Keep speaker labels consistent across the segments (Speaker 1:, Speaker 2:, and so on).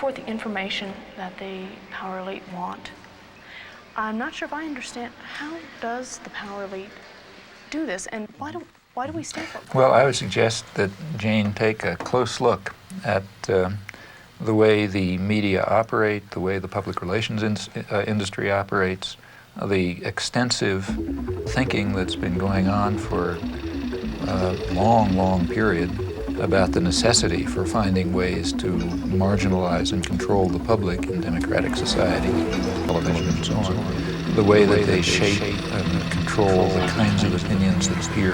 Speaker 1: forth the information that the power elite want. I'm not sure if I understand, how does the power elite do this, and why do we stand for it?
Speaker 2: Well, I would suggest that Jane take a close look at the way the media operate, the way the public relations industry operates, the extensive thinking that's been going on for a long period about the necessity for finding ways to marginalize and control the public in democratic society, television and so on, the way that they shape and control the kinds of opinions that appear,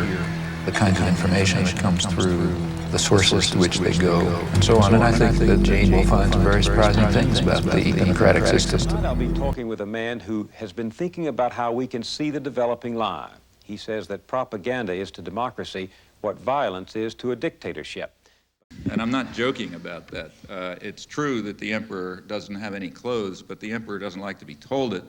Speaker 2: the kinds of information that comes through, the sources to which they go, and so on. And I think that Jane will find some very surprising things about the democratic system.
Speaker 3: I'll be talking with a man who has been thinking about how we can see the developing lie. He says that propaganda is to democracy what violence is to a dictatorship.
Speaker 4: And I'm not joking about that. It's true that the emperor doesn't have any clothes, but the emperor doesn't like to be told it.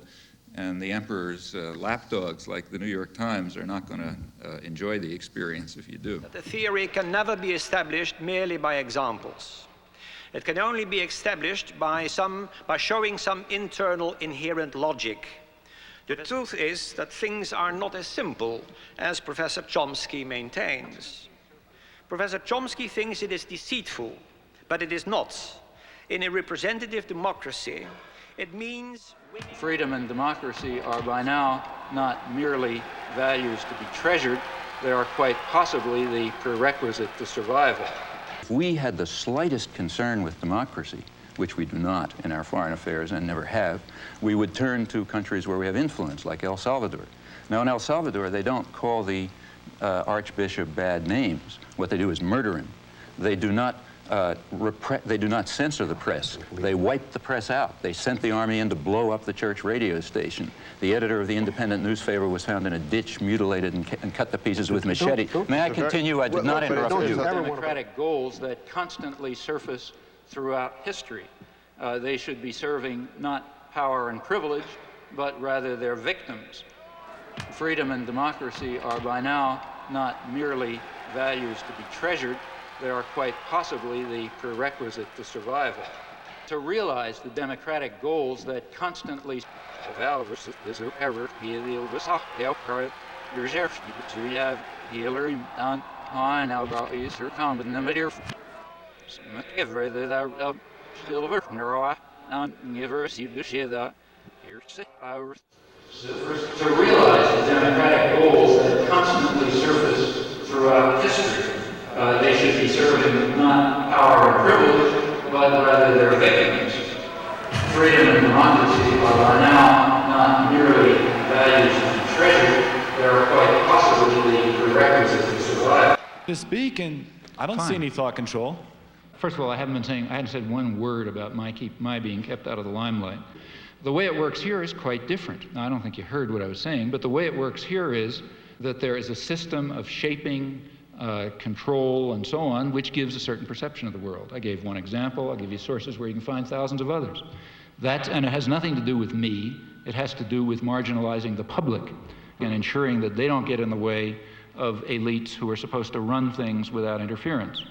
Speaker 4: And the emperor's lapdogs, like the New York Times, are not going to enjoy the experience if you do.
Speaker 5: The theory can never be established merely by examples. It can only be established by showing some internal inherent logic. The truth is that things are not as simple as Professor Chomsky maintains. Professor Chomsky thinks it is deceitful, but it is not. In a representative democracy, it means
Speaker 6: freedom and democracy are by now not merely values to be treasured, they are quite possibly the prerequisite to survival.
Speaker 7: If we had the slightest concern with democracy, which we do not in our foreign affairs and never have, we would turn to countries where we have influence, like El Salvador. Now, in El Salvador, they don't call the archbishop bad names. What they do is murder him. They do not censor the press. They wiped the press out. They sent the army in to blow up the church radio station. The editor of the independent newspaper was found in a ditch, mutilated and cut to pieces with machete. May I continue? I did not interrupt you.
Speaker 6: Democratic goals that constantly surface throughout history. They should be serving not power and privilege, but rather their victims. Freedom and democracy are by now not merely values to be treasured, they are quite possibly the prerequisite to survival. To realize the democratic goals that constantly to realize the democratic goals that constantly surface throughout history. They should be serving not power and privilege, but rather their victims. Freedom and democracy are by now not merely values to be treasured, they are quite possibly the prerequisite to survive.
Speaker 8: To speak, and I don't see any thought control.
Speaker 6: First of all, I hadn't said one word about my being kept out of the limelight. The way it works here is quite different. Now, I don't think you heard what I was saying, but the way it works here is that there is a system of shaping, control, and so on, which gives a certain perception of the world. I gave one example. I'll give you sources where you can find thousands of others. And it has nothing to do with me. It has to do with marginalizing the public and ensuring that they don't get in the way of elites who are supposed to run things without interference.